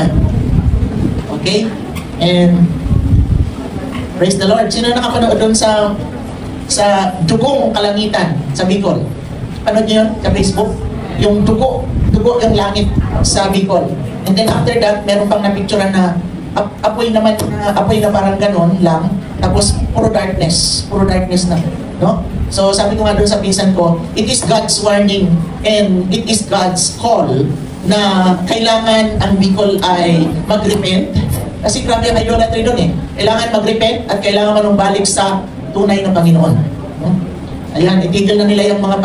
naman. Okay? And praise the Lord. Sino nakapanood doon sa Dugong Kalangitan sa Bicol? Panood niyo yun sa Facebook? Yung dugo yung langit sa Bicol. And then after that, meron pang napicturean na apoy naman, apoy na parang ganon lang, tapos puro darkness na, no? So sabi ko nga doon sa pinsan ko, it is God's warning and it is God's call na kailangan ang Bicol ay mag-repent. Kasi grabe ang idolatry doon eh. Kailangan mag-repent at kailangan manumbalik sa tunay na Panginoon. Ayan, itigil na nila yung mga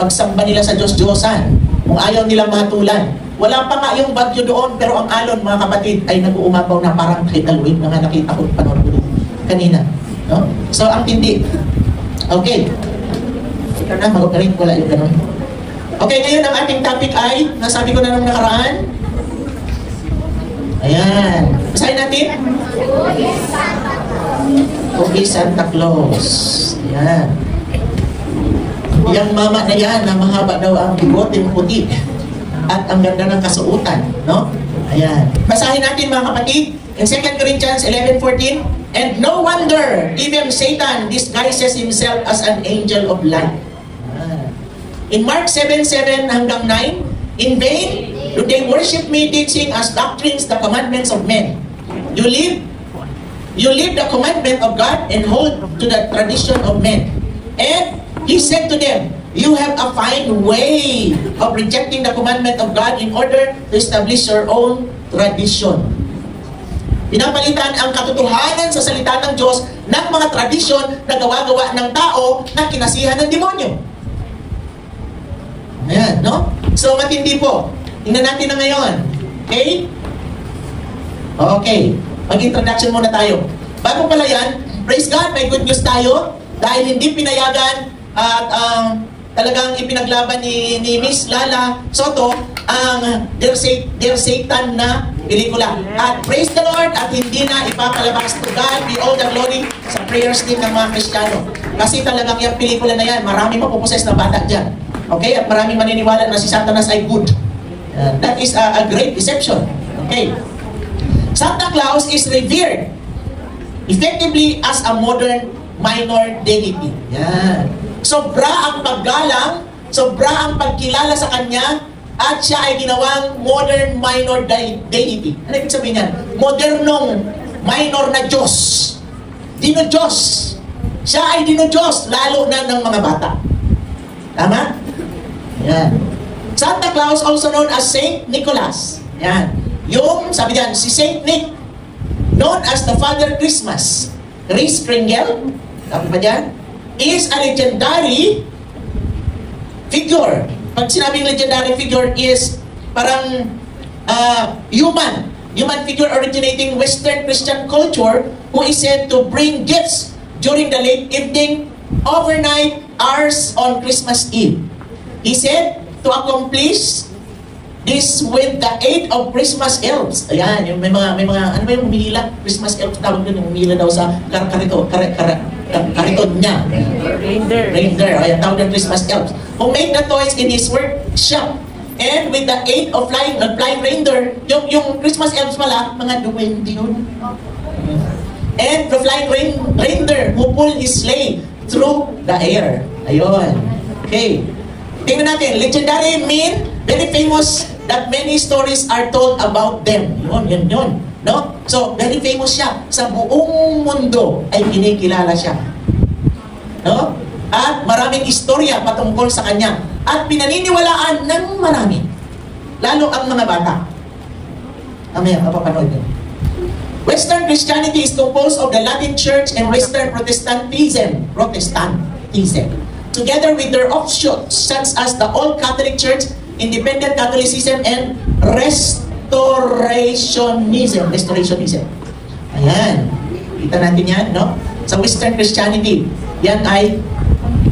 pagsamba nila sa Diyos-Diyosan. Kung ayaw nilang matulan. Wala pa nga yung bagyo doon, pero ang alon, mga kapatid, ay nag-uumapaw na parang Hidalwin na nga nakita ko panood ko kanina. No? So, ang tindi. Okay. Ikaw na, mag-operate, wala yung ganun. Okay, ngayon ang ating topic ay, nasabi ko na nung nakaraan. Ayan. Basahin natin. Okay, Santa Claus. Ayan. Yang mama na yan, na mahaba daw ang bigote puti at ang ganda ng kasuotan, no? Ayan. Basahin natin mga kapatid in 2 Corinthians 11:14. And no wonder even Satan disguises himself as an angel of light. In Mark 7:7 hanggang 9, in vain do they worship me, teaching as doctrines the commandments of men. You leave the commandment of God and hold to the tradition of men. And he said to them, you have a fine way of rejecting the commandment of God in order to establish your own tradition. Pinapalitan ang katotohanan sa salita ng Diyos ng mga tradisyon na gawa-gawa ng tao na kinasihan ng demonyo. Ayan, no? So, matindi po. Tingnan natin na ngayon. Okay? Okay. Mag-introduction muna tayo. Bago pala yan, praise God, may good news tayo. Dahil hindi pinayagan at talagang ipinaglaban ni Miss Lala Soto ang Dear Satan na pelikula. At praise the Lord, at hindi na ipapalabas to God be all the glory sa prayers team ng mga Kristiyano. Kasi talagang yung pelikula na yan, marami mapuposes na bata dyan. Okay? At maraming maniniwala na si Satanas ay good. That is a great deception. Okay? Santa Claus is revered effectively as a modern minor deity. Yan. Sobra ang paggalang, sobra ang pagkilala sa kanya, at siya ay ginawang modern minor deity. Ano ibig sabihin yan? Modernong minor na Diyos. Dino-Diyos. Siya ay Dino-Diyos, lalo na ng mga bata. Tama? Yan. Santa Claus, also known as Saint Nicholas. Yan. Yung, sabi diyan, si Saint Nick, known as the Father Christmas. Chris Kringle, sabi ba diyan? Is a legendary figure. Pag sinabing legendary figure is parang human figure originating Western Christian culture who is said to bring gifts during the late evening, overnight hours on Christmas Eve. He said to accomplish this with the aid of Christmas elves. Ayan, yung may mga ano ba yung humihila? Christmas elves tawag doon, yung humihila daw sa kariton niya. Reindeer. Ayan, tawag ng Christmas elves. Who made the toys in his workshop. And with the aid of flying reindeer, yung Christmas elves pala, mga duwende yun. And the flying reindeer who pulled his sleigh through the air. Ayun. Okay. Tingnan natin, legendary mean very famous that many stories are told about them. Yun. No? So, very famous siya. Sa buong mundo ay kinikilala siya. No? At maraming istorya patungkol sa kanya. At pinaniniwalaan ng marami. Lalo ang mga bata. Mamaya, mapapanood nyo. Western Christianity is composed of the Latin Church and Western Protestantism. Together with their offshoots, such as the Old Catholic Church, Independent Catholicism, and Restorationism. Ayan. Kita natin yan, no? Sa Western Christianity, yan ay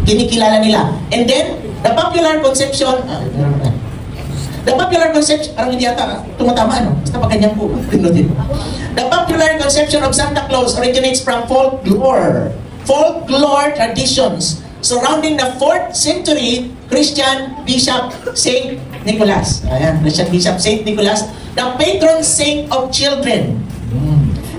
kinikilala nila. And then, the popular conception, parang hindi yata tumatama, no? Basta pag ganyan po. The popular conception of Santa Claus originates from folklore traditions surrounding the 4th century Christian Bishop Saint Nicholas. Ayan, Christian Bishop Saint Nicholas, the patron saint of children.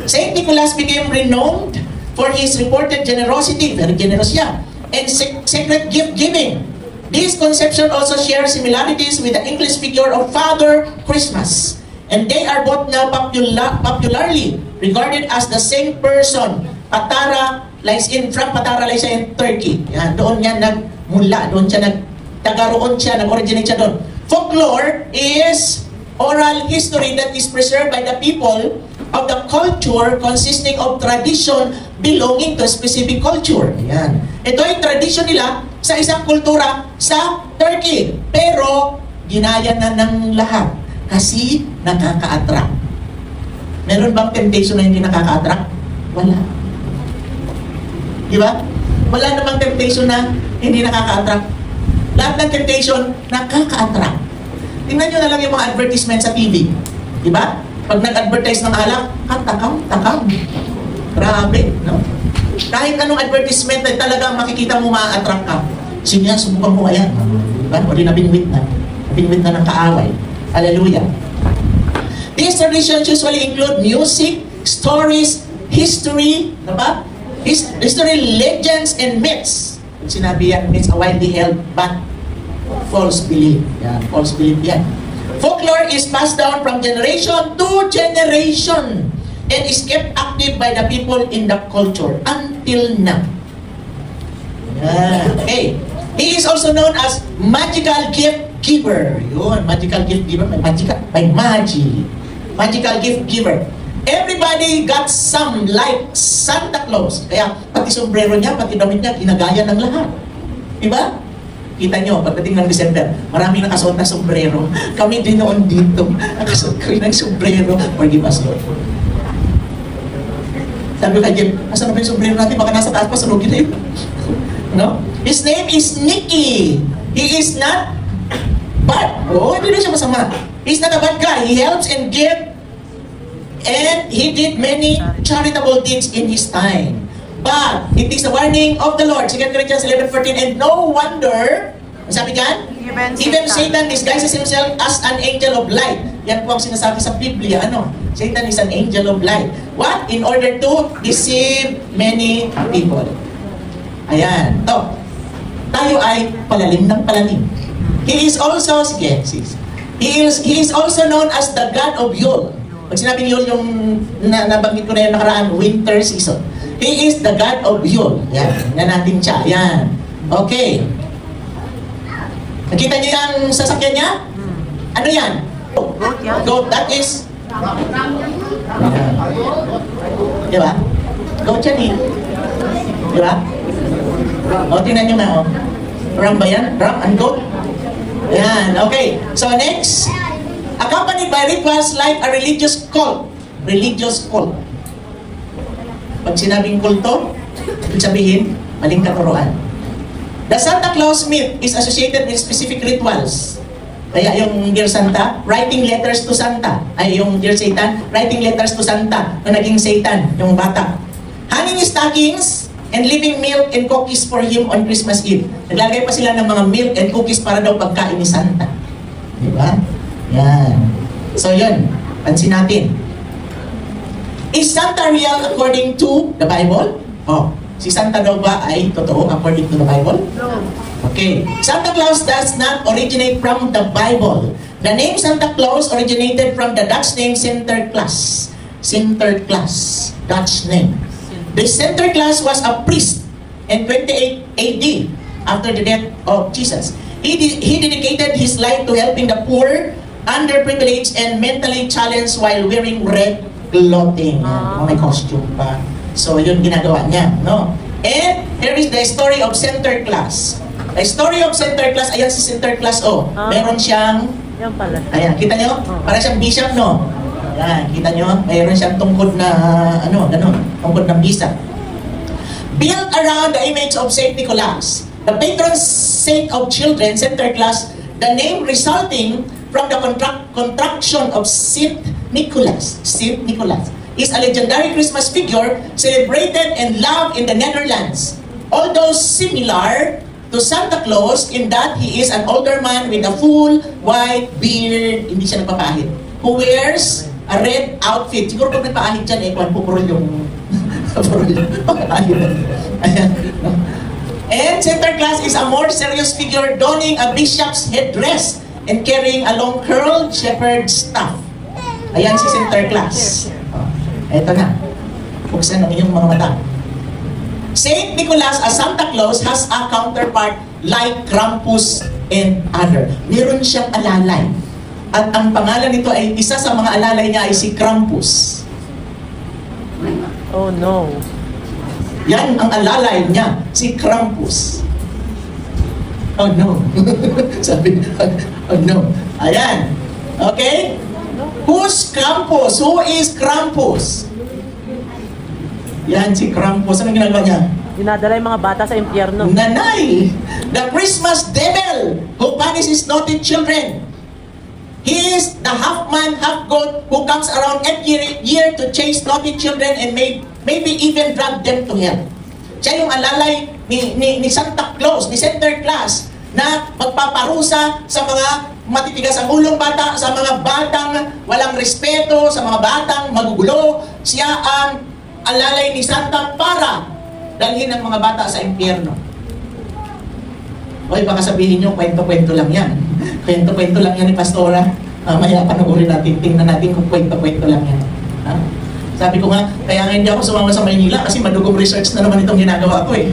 Saint Nicholas became renowned for his reported generosity, very generous siya, and sacred gift giving. This conception also shares similarities with the English figure of Father Christmas, and they are both now popularly regarded as the same person. Patara lies in Turkey. Yan, doon niya nagmula, doon siya nag-originate siya doon. Folklore is oral history that is preserved by the people of the culture consisting of tradition belonging to a specific culture. Yan. Ito ay tradition nila sa isang kultura sa Turkey. Pero, ginaya na ng lahat kasi nakaka-attract. Meron bang temptation na hindi nakaka-attract? Wala. Di ba? Wala namang temptation na hindi nakaka-attract. Lahat ng temptation, nakaka-attract. Tingnan nyo na lang yung mga advertisement sa TV. Di ba? Pag nag-advertise ng alak, takam. Grabe, no? Kahit anong advertisement ay talagang makikita mo ma-attract ka. Sige yan, subukan mo ayan. Diba? O di nabingwit na. Nabingwit na ng kaaway. Hallelujah. These traditions usually include music, stories, history, diba? History, legends, and myths. Sinabi yan, myths are widely held but false belief. Yan, false belief yan. Folklore is passed down from generation to generation and is kept active by the people in the culture until now. Yeah. Okay. He is also known as magical gift giver. Yun, magical gift giver. May magic. Magical gift giver. Everybody got some like Santa Claus. Kaya pati sombrero niya, pati damit niya, ginagaya ng lahat. Diba? Kita nyo, pagdating ng December, maraming nakasuot na sombrero. Kami din noon dito, nakasuot kami ng sombrero. Forgive us, Lord. Sabi ko kay Jim, asan na ba yung sombrero natin? Baka nasa taas pa, sunugin na yun. No? His name is Nicky. He is not bad. Oh, hindi na siya masama. He's not a bad guy. He helps and gives. And he did many charitable deeds in his time. But it is the warning of the Lord. 2 Corinthians 11:14. And no wonder, sabi dyan, even Satan disguises himself as an angel of light. Yan po ang sinasabi sa Biblia. Ano? Satan is an angel of light. What? In order to deceive many people. Ayan. To. Tayo ay palalim ng palalim. He is also, sige, he is also known as the God of Yule. Pag sinabing Yule, yung nabanggit ko na yung nakaraan, winter season. He is the God of Yule. Yan, tingnan natin siya. Yan. Okay. Nakita niyo yung sasakyan niya? Ano yan? Goat. That is... Yan. Diba? Goat yan eh. Diba? O, tingnan niyo na. O. Ram ba yan? Ram and goat? Yan. Okay. So, next. Accompanied by rituals like a religious cult. Religious cult. Pag sinabing kulto, ibig sabihin, maling katuruan. The Santa Claus myth is associated with specific rituals. Kaya yung Dear Santa, writing letters to Santa. Ay, yung Dear Satan, writing letters to Santa na naging Satan, yung bata. Hanging stockings and leaving milk and cookies for him on Christmas Eve. Naglalagay pa sila ng mga milk and cookies para daw pagkain ni Santa. Diba? Yan. So yun, pansin natin. Is Santa real according to the Bible? Oh, si Santa daw ba ay totoo according to the Bible? No. Okay. Santa Claus does not originate from the Bible. The name Santa Claus originated from the Dutch name Sinterklaas. Sinterklaas, Dutch name. The Sinterklaas was a priest in 28 AD after the death of Jesus. He dedicated his life to helping the poor, underprivileged, and mentally challenged while wearing red clothing. May costume pa. So, yun ginagawa niya, no? And here is the story of Sinterklaas. The story of Sinterklaas, ayan si Sinterklaas, oh. Meron siyang, yan pala. Ayan, kita nyo? Para siyang bishop, no? Ayan, kita nyo? Meron siyang tungkod na, ano, ganun, tungkod ng bishop. Built around the image of Saint Nicholas, the patron saint of children, Sinterklaas, the name resulting from the contraction of Saint Nicholas. Saint Nicholas is a legendary Christmas figure celebrated and loved in the Netherlands. Although similar to Santa Claus in that he is an older man with a full white beard, hindi siya nagpapahid. who wears a red outfit. Siguro pag nagpaahit dyan, kung pupurol yung... Ayan. And center class is a more serious figure donning a bishop's headdress and carrying a long curled shepherd's staff. Ayan si center class. Eto na. Buksan ang iyong mga mata. Saint Nicholas as Santa Claus has a counterpart like Krampus and other. Meron siyang alalay. At ang pangalan nito ay, isa sa mga alalay niya ay si Krampus. Oh no. Yan ang alalay niya, si Krampus. Oh no. Sabi, oh no. Ayan. Okay? Who's Krampus? Who is Krampus? Yan si Krampus. Anong ginagawa niya? Dinadala yung mga bata sa impyerno. Nanay! The Christmas devil who punishes naughty children. He is the half-man, half-goat who comes around every year to chase naughty children and maybe even drag them to hell. Siya yung alalay ni Santa Claus, ni Santa Claus, na magpaparusa sa mga matitigas ang ulong bata, sa mga batang walang respeto, sa mga batang magugulo. Siya ang alalay ni Santa para dalhin ang mga bata sa impyerno. Hoy, baka sabihin nyo, kwento-kwento lang yan. Kwento-kwento lang yan ni Pastora. Maya panoorin natin, tingnan natin kung kwento-kwento lang yan. Ha? Sabi ko nga, kaya nga hindi ako sumama sa Maynila kasi madugong research na naman itong ginagawa ko eh.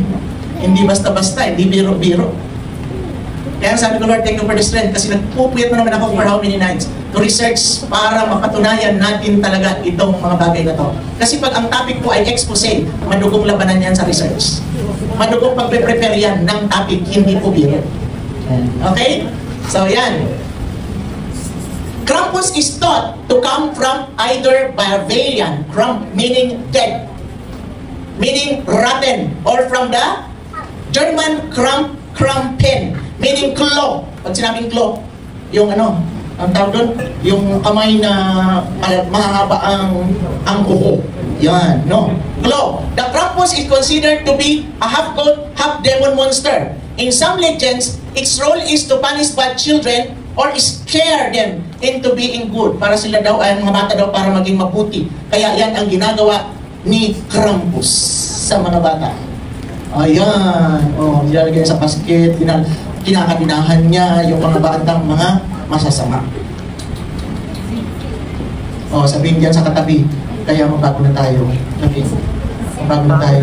Hindi basta-basta, hindi biro-biro. Kaya sabi ko, Lord, thank you for the strength kasi nagpupuyat na naman ako for how many nights to research para mapatunayan natin talaga itong mga bagay na to. Kasi pag ang topic po ay expose, madugong labanan yan sa research. Madugong pagpe-prepare yan ng topic, hindi po biro. Okay? So, yan. Krampus is thought to come from either barbarian, kramp meaning dead, meaning rotten, or from the German krampen, meaning claw. Pag sinabing claw, yung ano, ang tawag doon, yung kamay na mahaba ang kuko. Yan, no? Claw. The Krampus is considered to be a half-goat, half-demon monster. In some legends, its role is to punish bad children or scare them into being good. Para sila daw, ay mga bata daw para maging mabuti. Kaya yan ang ginagawa ni Krampus sa mga bata. Ayan. Oh, nilalagay sa basket, kinakabinahan niya yung mga batang mga masasama. Oh, sabihin diyan sa katabi, kaya magbago na tayo. Okay. Magbago na tayo.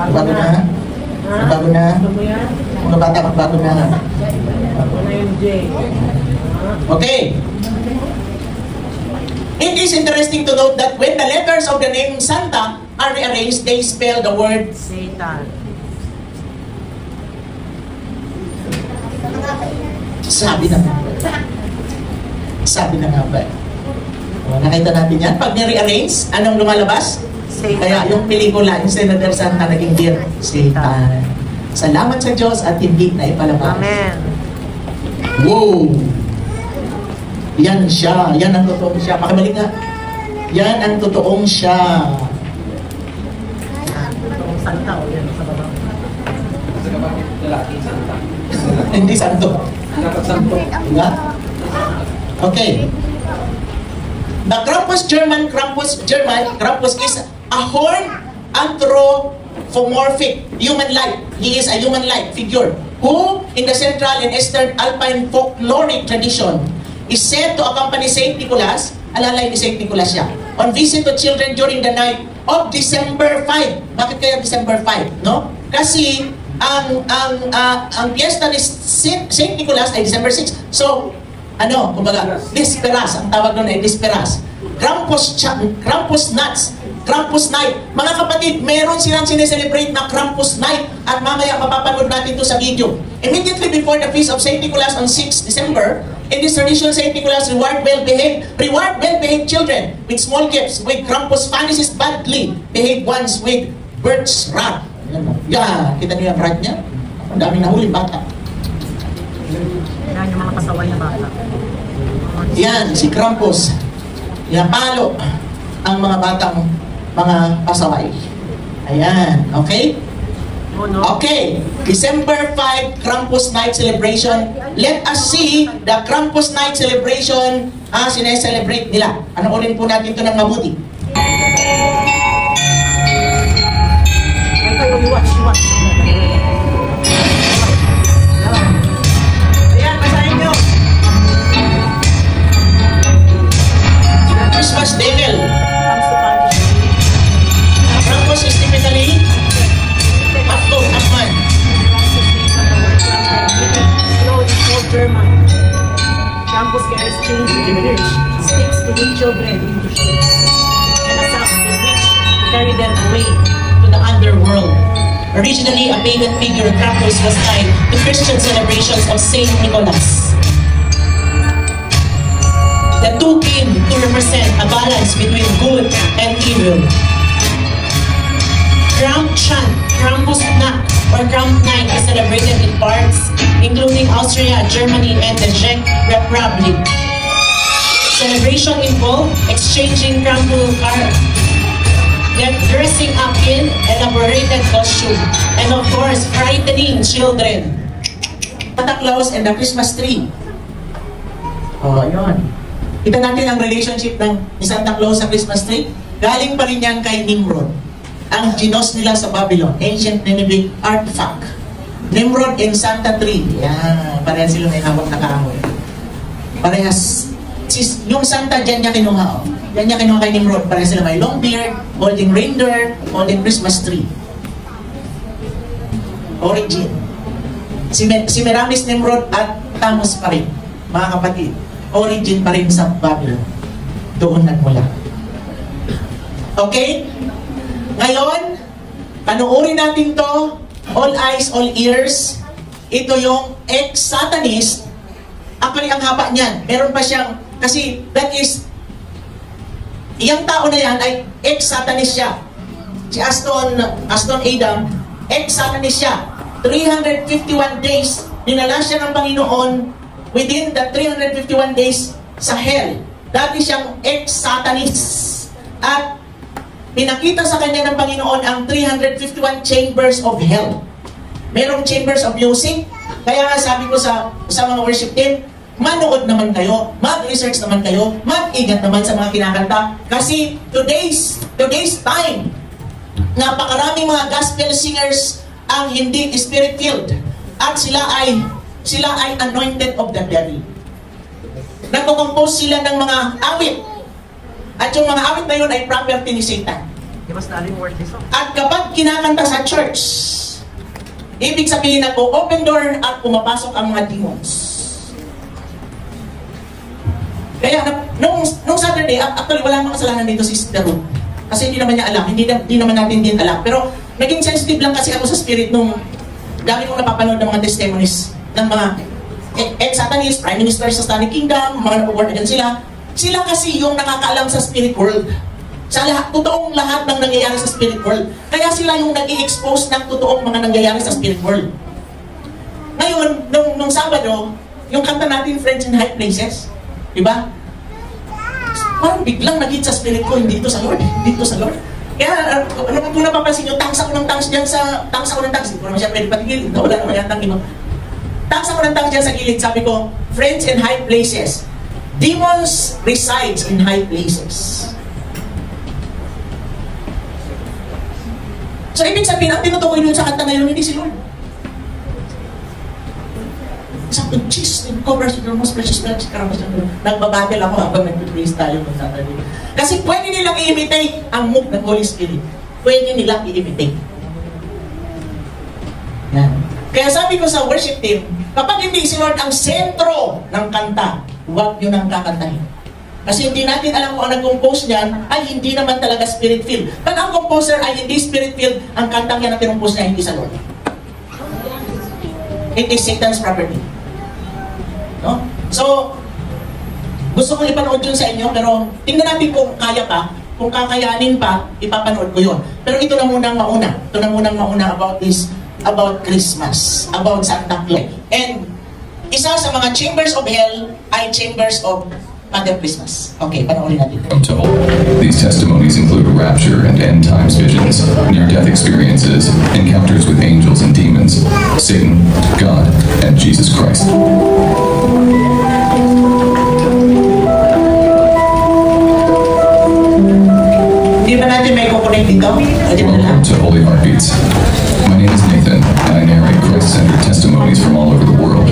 Magbago na. Magbago na. Mga bata, magbago na. Okay. It is interesting to note that when the letters of the name Santa are rearranged, they spell the word Satan. Sabi na nga. Sabi na nga ba? O, nakita natin yan. Pag ni-rearrange, anong lumalabas? Satan. Kaya yung pelikula, yung Senator Santa naging dear, Satan. Salamat sa Diyos at hindi na ipalabas. Amen. Wow! Yan siya. Yan ang totoong siya. Pakibalik nga. Yan ang totoong siya. Totoong Santa o yan sa baba. Hindi santo. Dapat santo. Diba? Okay. The Krampus Krampus is a horned anthropomorphic human-like. He is a human-like figure who, in the Central and Eastern Alpine folkloric tradition, is said to accompany Saint Nicholas. Alalay ni Saint Nicholas siya. On visit to children during the night of December 5. Bakit kaya December 5? No? Kasi ang piyesta ni Saint Nicholas ay December 6. So, kumbaga, Disperas. Ang tawag doon ay Disperas. Krampus nuts. Krampus night. Mga kapatid, meron silang sineselebrate na Krampus night at mamaya mapapanood natin to sa video. Immediately before the feast of Saint Nicholas on 6 December, in this tradition, Saint Nicholas reward well-behaved children with small gifts, with Krampus punishes badly behaved ones with birch rod. Yeah, kita niyo yung rod niya? Ang daming nahuling bata. Yan yung mga pasaway na bata. Yan, si Krampus. Pinapalo ang mga batang mga pasaway. Ayan, okay? Oh, no. Okay, December 5, Krampus Night Celebration. Let us see the Krampus Night Celebration ang sineselebrate nila. Anoorin po natin ito ng mabuti. Watch. Ayan, basahin nyo. Christmas Devil. Comes to punish. Krampus is typically Afman. Slow is called German. Krampus carries chains in which sticks to lead children into ships, and a sack with which to carry them away To the underworld. Originally a pagan figure, Krampus was tied to Christian celebrations of Saint Nicholas. The two came to represent a balance between good and evil. Krampusnacht or Krampnight is celebrated in parts including Austria, Germany, and the Czech Republic. Celebration involved exchanging Krampus cards, then dressing up in elaborated costume, and of course, frightening children. Santa Claus and the Christmas tree. Oh, yun. Kita natin ang relationship ni Santa Claus sa Christmas tree. Galing pa rin yan kay Nimrod. Ang ginos nila sa Babylon, ancient Nineveh artifact. Nimrod and Santa Tree. Yan, parehas sila may hawak na kahoy. Parehas. Yung Santa dyan niya kinuha. Oh. Yan niya kinuha kay Nimrod. Parehas sila may long beard, holding reindeer, holding Christmas tree. Origin. Si Meramis, Nimrod at Tammuz pa rin. Mga kapatid. Origin pa rin sa Babylon. Doon nagmula. Okay? Ngayon, panuorin natin to, all eyes, all ears. Ito yung ex-satanist. Actually, ang haba niyan. Meron pa siyang, kasi that is, iyang tao na yan ay ex-satanist siya. Si Aston Adam, ex-satanist siya. 351 days, dinala siya ng Panginoon within the 351 days sa hell. Dati siyang ex-satanist. At pinakita sa kanya ng Panginoon ang 351 chambers of hell. Merong chambers of music. Kaya nga sabi ko sa mga worship team, manood naman kayo, mag-research naman kayo, mag-ingat naman sa mga kinakanta. Kasi today's time, napakaraming mga gospel singers ang hindi spirit-filled. At sila ay anointed of the devil. Nagko-compose sila ng mga awit. At yung mga awit na yun ay property ni Satan. At kapag kinakanta sa church, ibig sabihin na po, open door at pumapasok ang mga demons. Kaya nung Saturday, actually wala namang kasalanan dito si Sister Ruth. Kasi hindi naman niya alam, hindi naman natin din alam. Pero naging sensitive lang kasi ako sa spirit nung dami kong napapanood ng mga testimonies ng mga ex-satanist, prime minister sa Satanic Kingdom, mga napuborn again sila. Sila kasi yung nakakaalam sa spirit world. Sa totoong lahat ng nangyayari sa spirit world. Kaya sila yung nag-i-expose ng totoong mga nangyayari sa spirit world. Ngayon, nung Sabado, yung kanta natin, Friends in High Places, diba? Parang biglang nag-hit sa spirit ko, hindi ito sa Lord, hindi ito sa Lord. Kaya, kung napapansin nyo, tangs ako ng tangs dyan sa, tangs ako ng tangs, hindi ko naman siya pwede patigil, wala naman yatang iba. Tangs ako ng tangs dyan sa gilid, sabi ko, Friends in High Places, demons resides in high places. So, ibig sabihin, ang tinutukoy nun sa kanta ngayon, hindi si Lord. Sabi ko, Jesus, covers your most precious blood. Nagbabattle ako habang nag-praise tayo ng Saturday. Kasi pwede nilang i-imitate ang move ng Holy Spirit. Pwede nilang i-imitate. Yan. Kaya sabi ko sa worship team, kapag hindi si Lord ang sentro ng kanta, huwag nyo nang kakantahin. Kasi hindi natin alam kung ang nag-compose niyan ay hindi naman talaga spirit-filled. Pag ang composer ay hindi spirit-filled, ang kantang yan na pinumpose niya hindi sa Lord. It is Satan's property. No? So, gusto kong ipanood yun sa inyo, pero tingnan natin kung kaya pa, kung kakayanin pa, ipapanood ko yun. Pero ito na munang mauna. Ito na munang mauna about Christmas, about Santa Claus. And isa sa mga chambers of hell ay chambers of Father Christmas. Okay, panoorin natin. To hold. These testimonies include rapture and end times visions, near-death experiences, encounters with angels and demons, Satan, God, and Jesus Christ. Hindi ba natin may kukunik dito? Pwede mo na lang. Welcome to Holy Heartbeats. My name is Nathan, and I narrate Christ-centered testimonies from all over the world.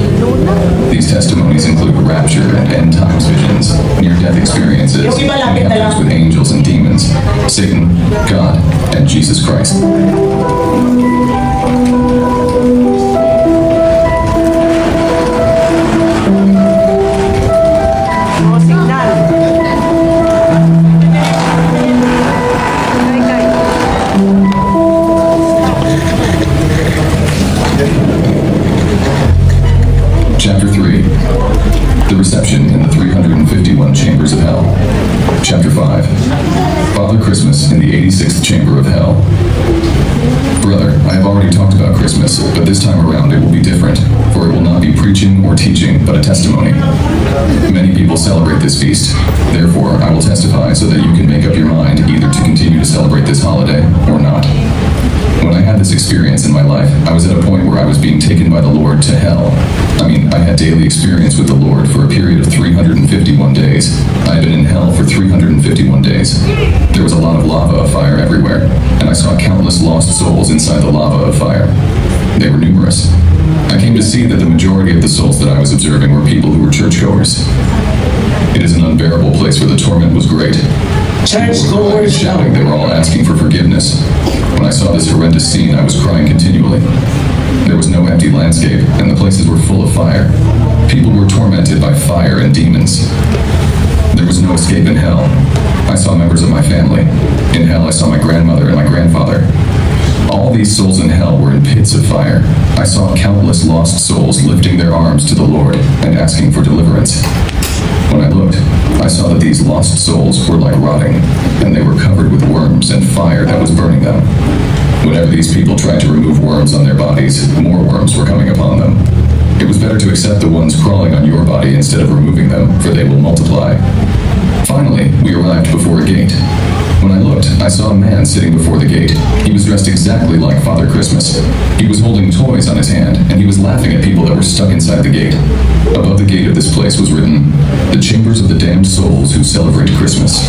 These testimonies include rapture and end times visions, near-death experiences, encounters with angels and demons, Satan, God, and Jesus Christ. Chapter 3. The Reception in the 351 Chambers of Hell. Chapter 5. Father Christmas in the 86th Chamber of Hell. Brother, I have already talked about Christmas, but this time around it will be different, for it will not be preaching or teaching, but a testimony. Many people celebrate this feast. Therefore, I will testify so that you can make up your mind either to continue to celebrate this holiday or not. When I had this experience in my life, I was at a point where I was being taken by the Lord to hell. I had daily experience with the Lord for a period of 351 days. I had been in hell for 351 days. There was a lot of lava of fire everywhere, and I saw countless lost souls inside the lava of fire. They were numerous. I came to see that the majority of the souls that I was observing were people who were churchgoers. It is an unbearable place where the torment was great. People were shouting, they were all asking for forgiveness. When I saw this horrendous scene, I was crying continually. There was no empty landscape, and the places were full of fire. People were tormented by fire and demons. There was no escape in hell. I saw members of my family. In hell, I saw my grandmother and my grandfather. All these souls in hell were in pits of fire. I saw countless lost souls lifting their arms to the Lord and asking for deliverance. When I looked, I saw that these lost souls were like rotting, and they were covered with worms and fire that was burning them. Whenever these people tried to remove worms on their bodies, more worms were coming upon them. It was better to accept the ones crawling on your body instead of removing them, for they will multiply. Finally, we arrived before a gate. When I looked, I saw a man sitting before the gate. He was dressed exactly like Father Christmas. He was holding toys on his hand, and he was laughing at people that were stuck inside the gate. Above the gate of this place was written, "The chambers of the damned souls who celebrate Christmas."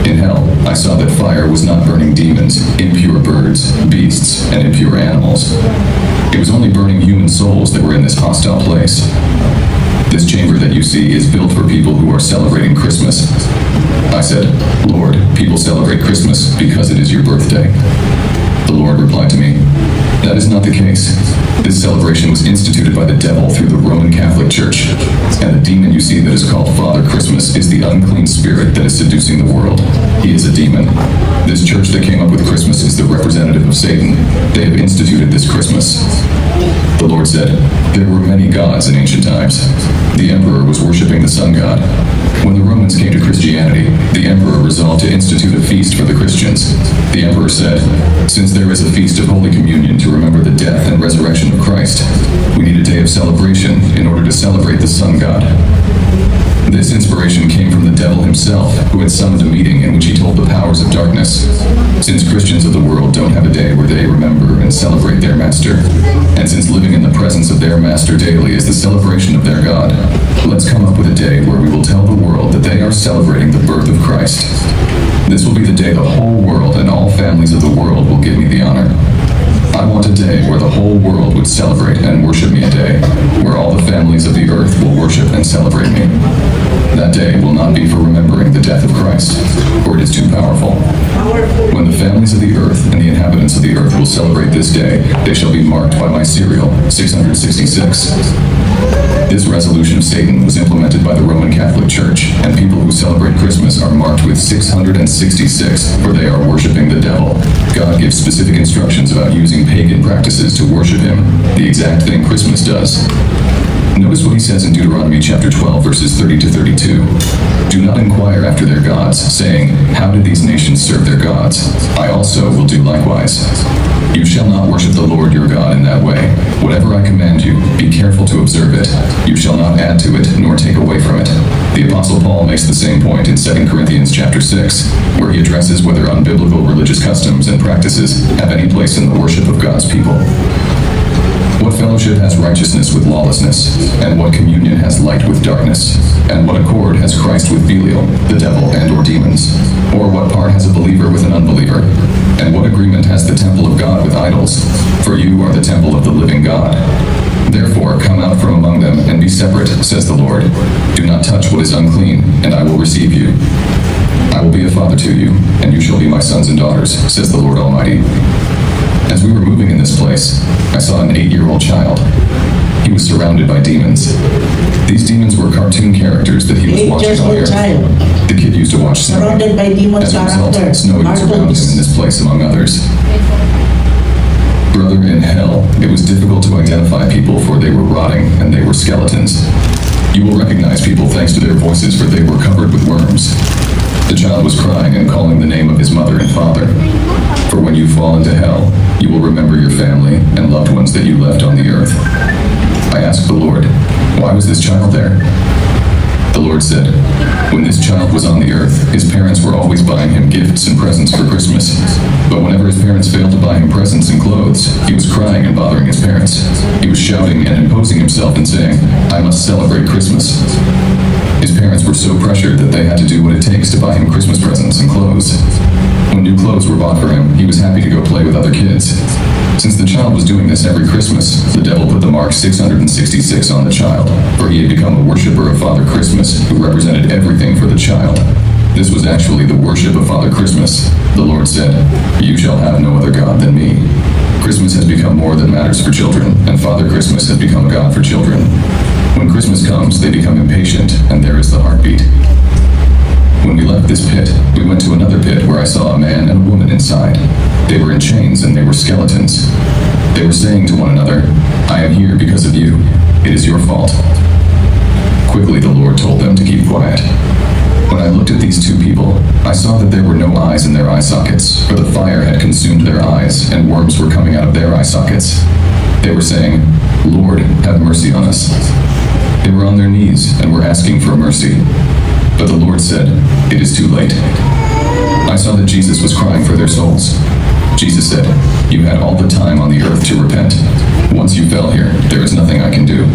In hell, I saw that fire was not burning demons, impure birds, beasts, and impure animals. It was only burning human souls that were in this hostile place. This chamber that you see is built for people who are celebrating Christmas. I said, "Lord, people celebrate Christmas because it is your birthday." The Lord replied to me, "That is not the case. This celebration was instituted by the devil through the Roman Catholic Church, and the demon you see that is called Father Christmas is the unclean spirit that is seducing the world. He is a demon. This church that came up with Christmas is the representative of Satan. They have instituted this Christmas." The Lord said, "There were many gods in ancient times. The emperor was worshipping the sun god. When the Romans came to Christianity, the emperor resolved to institute a feast for the Christians. The emperor said, 'Since there is a feast of Holy Communion to remember the death and resurrection of Christ, we need a day of celebration in order to celebrate the sun god.' This inspiration came from the devil himself, who had summoned a meeting in which he told the powers of darkness, 'Since Christians of the world don't have a day where they remember and celebrate their master, and since living in the presence of their master daily is the celebration of their God, let's come up with a day where we will tell the world that they are celebrating the birth of Christ. This will be the day the whole world and all families of the world will give me the honor. I want a day where the whole world would celebrate and worship me, a day where all the families of the earth will worship and celebrate me. That day will not be for remembering the death of Christ, for it is too powerful. When the families of the earth and the inhabitants of the earth will celebrate this day, they shall be marked by my serial, 666. This resolution of Satan was implemented by the Roman Catholic Church, and people who celebrate Christmas are marked with 666, for they are worshiping the devil. God gives specific instructions about using pagan practices to worship him, the exact thing Christmas does. Notice what he says in Deuteronomy chapter 12, verses 30 to 32. "Do not inquire after their gods, saying, 'How did these nations serve their gods? I also will do likewise.' You shall not worship the Lord your God in that way. Whatever I command you, be careful to observe it. You shall not add to it, nor take away from it. The Apostle Paul makes the same point in 2 Corinthians chapter 6, where he addresses whether unbiblical religious customs and practices have any place in the worship of God's people. What fellowship has righteousness with lawlessness? And what communion has light with darkness? And what accord has Christ with Belial, the devil, and or demons? Or what part has a believer with an unbeliever? And what agreement has the temple of God with idols? For you are the temple of the living God. Therefore come out from among them and be separate, says the Lord. Do not touch what is unclean, and I will receive you. I will be a father to you, and you shall be my sons and daughters, says the Lord Almighty. As we were moving in this place, I saw an 8-year-old child. He was surrounded by demons. These demons were cartoon characters that he was watching on Earth. The kid used to watch Snow. Surrounded by demon As a result, characters. Snowy was around him in this place, among others. Brother, in hell, it was difficult to identify people, for they were rotting and they were skeletons. You will recognize people thanks to their voices, for they were covered with worms. The child was crying and calling the name of his mother and father. For when you fall into hell, you will remember your family and loved ones that you left on the earth. I asked the Lord, why was this child there? The Lord said, when this child was on the earth, his parents were always buying him gifts and presents for Christmas. But whenever his parents failed to buy him presents and clothes, he was crying and bothering his parents. He was shouting and imposing himself and saying, I must celebrate Christmas. His parents were so pressured that they had to do what it takes to buy him Christmas presents and clothes. When new clothes were bought for him, he was happy to go play with other kids. Since the child was doing this every Christmas, the devil put the mark 666 on the child, for he had become a worshiper of Father Christmas, who represented everything for the child. This was actually the worship of Father Christmas. The Lord said, you shall have no other God than me. Christmas has become more than matters for children, and Father Christmas has become a God for children. When Christmas comes, they become impatient, and there is the heartbeat. When we left this pit, we went to another pit where I saw a man and a woman inside. They were in chains and they were skeletons. They were saying to one another, I am here because of you. It is your fault. Quickly the Lord told them to keep quiet. When I looked at these two people, I saw that there were no eyes in their eye sockets, for the fire had consumed their eyes, and worms were coming out of their eye sockets. They were saying, Lord, have mercy on us. They were on their knees and were asking for mercy. But the Lord said, it is too late. I saw that Jesus was crying for their souls. Jesus said, you had all the time on the earth to repent. Once you fell here, there is nothing I can do.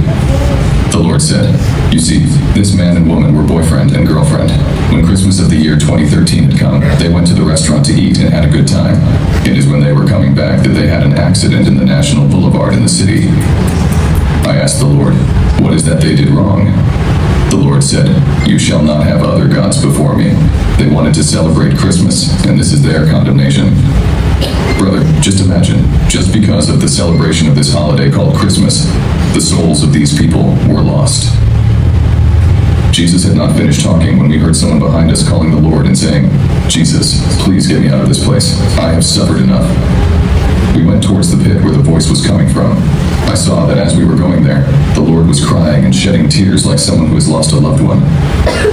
The Lord said, you see, this man and woman were boyfriend and girlfriend. When Christmas of the year 2013 had come, they went to the restaurant to eat and had a good time. It is when they were coming back that they had an accident in the National Boulevard in the city. I asked the Lord, what is that they did wrong? The Lord said, you shall not have other gods before me. They wanted to celebrate Christmas, and this is their condemnation. Brother, just imagine, just because of the celebration of this holiday called Christmas, the souls of these people were lost. Jesus had not finished talking when we heard someone behind us calling the Lord and saying, Jesus, please get me out of this place. I have suffered enough. We went towards the pit where the voice was coming from. I saw that as we were going there, the Lord was crying and shedding tears like someone who has lost a loved one.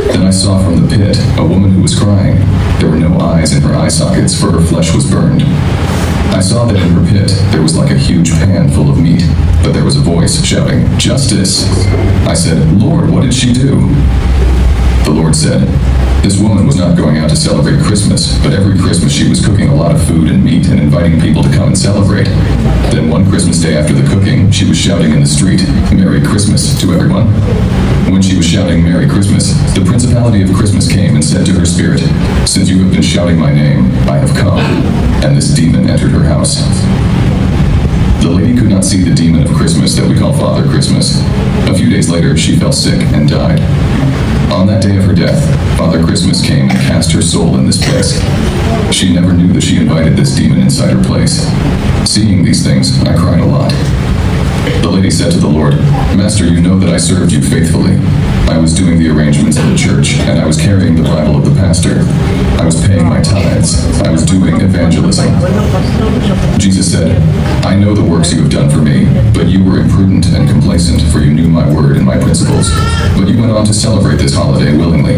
Then I saw from the pit a woman who was crying. There were no eyes in her eye sockets, for her flesh was burned. I saw that in her pit there was like a huge pan full of meat, but there was a voice shouting, Justice! I said, Lord, what did she do? The Lord said, this woman was not going out to celebrate Christmas, but every Christmas she was cooking a lot of food and meat and inviting people to come and celebrate. Then one Christmas day after the cooking, she was shouting in the street, Merry Christmas, to everyone. When she was shouting Merry Christmas, the principality of Christmas came and said to her spirit, since you have been shouting my name, I have come. And this demon entered her house. The lady could not see the demon of Christmas that we call Father Christmas. A few days later, she fell sick and died. On that day of her death, Father Christmas came and cast her soul in this place. She never knew that she invited this demon inside her place. Seeing these things, I cried a lot. The lady said to the Lord, Master, you know that I served you faithfully. I was doing the arrangements of the church, and I was carrying the Bible of the pastor. I was paying my tithes. I was doing evangelism. Jesus said, I know the works you have done for me, but you were imprudent and complacent, for you knew my word and my principles. But you went on to celebrate this holiday willingly.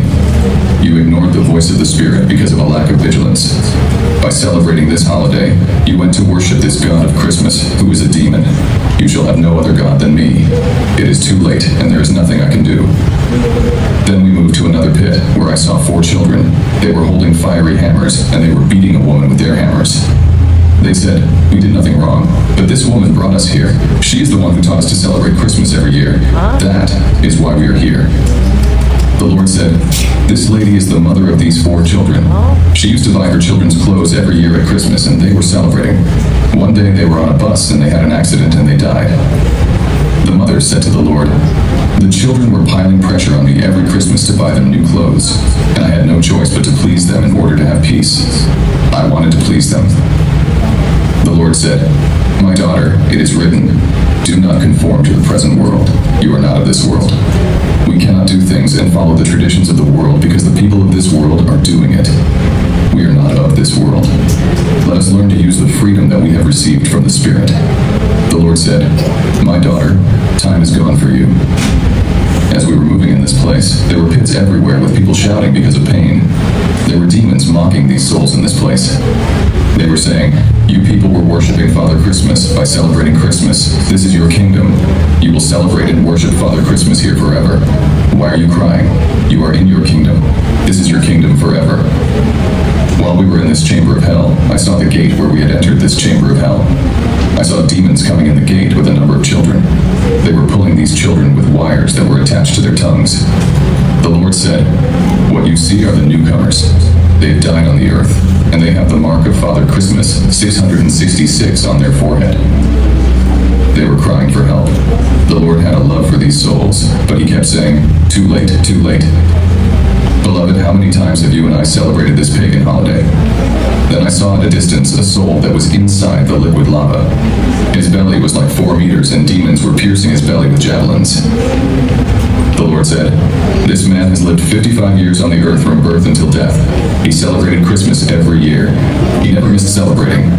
You ignored the voice of the Spirit because of a lack of vigilance. by celebrating this holiday, you went to worship this God of Christmas, who is a demon. You shall have no other God than me. It is too late, and there is nothing I can do. Then we moved to another pit, where I saw 4 children. They were holding fiery hammers, and they were beating a woman with their hammers. They said, "We did nothing wrong, but this woman brought us here. She is the one who taught us to celebrate Christmas every year. That is why we are here." The Lord said, "This lady is the mother of these 4 children. She used to buy her children's clothes every year at Christmas, and they were celebrating. One day they were on a bus, and they had an accident, and they died." The mother said to the Lord, "The children were piling pressure on me every Christmas to buy them new clothes, and I had no choice but to please them in order to have peace. I wanted to please them." The Lord said, "My daughter, it is written, do not conform to the present world. You are not of this world. We cannot do things and follow the traditions of the world because the people of this world are doing it. We are not of this world. Let us learn to use the freedom that we have received from the Spirit." The Lord said, "My daughter, time is gone for you." As we were moving in this place, there were pits everywhere with people shouting because of pain. There were demons mocking these souls in this place. They were saying, "You people were worshiping Father Christmas by celebrating Christmas. This is your kingdom. You will celebrate and worship Father Christmas here forever. Why are you crying? You are in your kingdom. This is your kingdom forever." While we were in this chamber of hell, I saw the gate where we had entered this chamber of hell. I saw demons coming in the gate with a number of children. They were pulling these children with wires that were attached to their tongues. The Lord said, "What you see are the newcomers. They have died on the earth, and they have the mark of Father Christmas 666 on their forehead." They were crying for help. The Lord had a love for these souls, but he kept saying, "Too late, too late." Beloved, how many times have you and I celebrated this pagan holiday? Then I saw at a distance a soul that was inside the liquid lava. His belly was like 4 meters, and demons were piercing his belly with javelins. The Lord said, "This man has lived 55 years on the earth from birth until death. He celebrated Christmas every year. He never missed celebrating.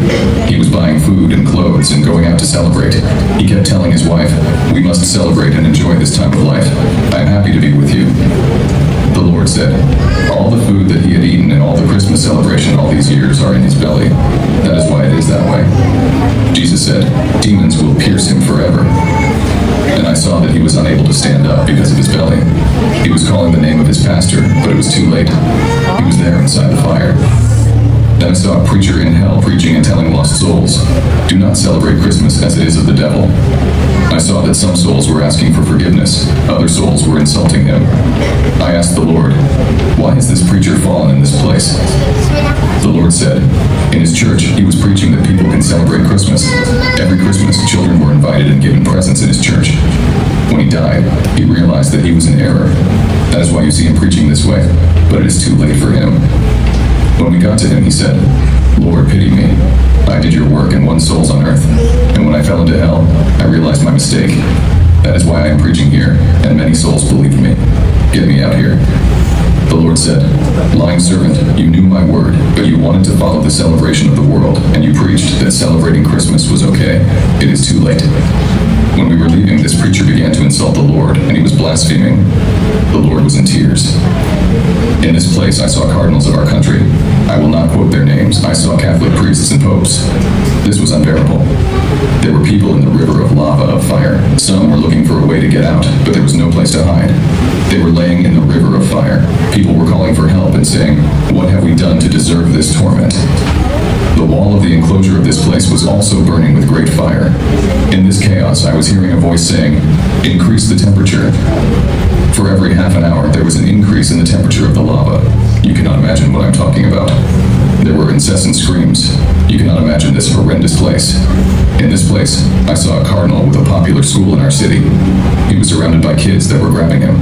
He was buying food and clothes and going out to celebrate. He kept telling his wife, 'We must celebrate and enjoy this time of life. I am happy to be with you.' The Lord said, all the food that he had eaten and all the Christmas celebration all these years are in his belly. That is why it is that way." Jesus said, "Demons will pierce him forever." And I saw that he was unable to stand up because of his belly. He was calling the name of his pastor, but it was too late. He was there inside the fire. Then I saw a preacher in hell preaching and telling lost souls, "Do not celebrate Christmas as it is of the devil." I saw that some souls were asking for forgiveness. Other souls were insulting him. I asked the Lord, "Why has this preacher fallen in this place?" The Lord said, "In his church, he was preaching that people can celebrate Christmas. Every Christmas, children were invited and given presents in his church. When he died, he realized that he was in error. That is why you see him preaching this way, but it is too late for him. When we got to him, he said, 'Lord, pity me. I did your work and won souls on earth. And when I fell into hell, I realized my mistake. That is why I am preaching here, and many souls believed me. Get me out here.' The Lord said, 'Lying servant, you knew my word, but you wanted to follow the celebration of the world, and you preached that celebrating Christmas was okay. It is too late.' When we were leaving, this preacher began to insult the Lord, and he was blaspheming. The Lord was in tears. In this place, I saw cardinals of our country. I will not quote their names. I saw Catholic priests and popes. This was unbearable. There were people in the river of lava of fire. Some were looking for a way to get out, but there was no place to hide. They were laying in the river of fire. People were calling for help and saying, 'What have we done to deserve this torment?' The wall of the enclosure of this place was also burning with great fire. In this chaos, I was hearing a voice saying, 'Increase the temperature.' For every half an hour, there was an increase in the temperature of the lava. You cannot imagine what I'm talking about. There were incessant screams. You cannot imagine this horrendous place. In this place, I saw a cardinal with a popular school in our city. He was surrounded by kids that were grabbing him.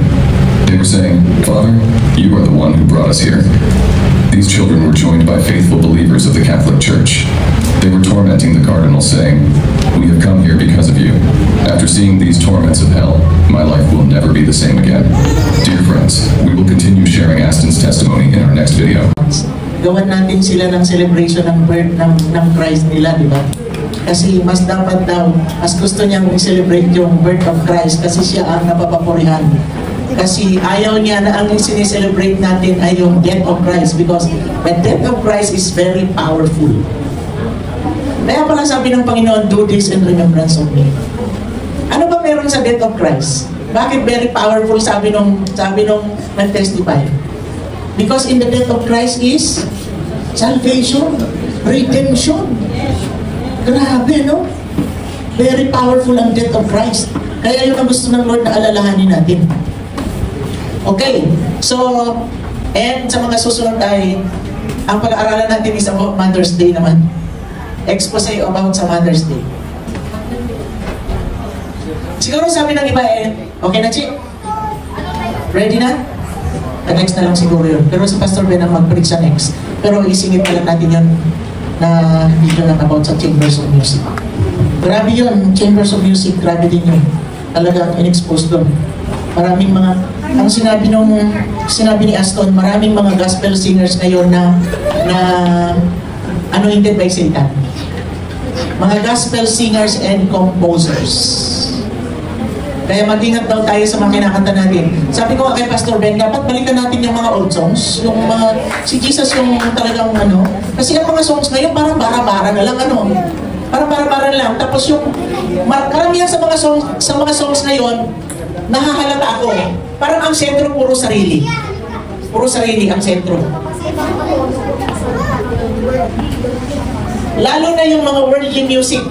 They were saying, 'Father, you are the one who brought us here.' These children were joined by faithful believers of the Catholic Church. They were tormenting the cardinal, saying, 'We have come here because of you. After seeing these torments of hell, my life will never be the same again.' Dear friends, we will continue sharing Aston's testimony in our next video. Gawan natin sila ng celebration ng birth ng Christ nila, di ba? Kasi mas dapat daw, mas gusto niyang i-celebrate yung birth of Christ kasi siya ang napapapurihan. Kasi ayaw niya na ang sineselebrate natin ay yung death of Christ because the death of Christ is very powerful. Kaya pala sabi ng Panginoon, do this in remembrance of me. Ano ba meron sa death of Christ? Bakit very powerful sabi nung nag-testify? Because in the death of Christ is salvation, redemption. Grabe, no? Very powerful ang death of Christ. Kaya yun ang gusto ng Lord na alalahanin natin. Okay, so, and sa mga susunod ay, ang pag-aaralan natin is about Mother's Day naman. Expose about sa Mother's Day. Siguro sabi ng iba okay na, Chi? Ready na? Next na lang siguro yun. Pero si Pastor Ben ang mag-preach sa next. Pero isingit na lang natin yun na video lang about sa Chambers of Music. Grabe yun, Chambers of Music, grabe din yun. Talagang in-expose doon. Maraming mga, ang sinabi ni Aston, maraming mga gospel singers ngayon na anointed by Satan. Mga gospel singers and composers. Kaya mag-ingat daw tayo sa mga kinakanta natin. Sabi ko kay Pastor Ben, dapat balikan natin yung mga old songs, yung mga, si Jesus yung talagang kasi ang mga songs ngayon parang bara-bara na lang parang bara-bara na lang. Tapos yung, karamihan sa mga songs ngayon, nahahalata ako. Parang ang sentro puro sarili. Puro sarili ang sentro. Lalo na yung mga worldly music.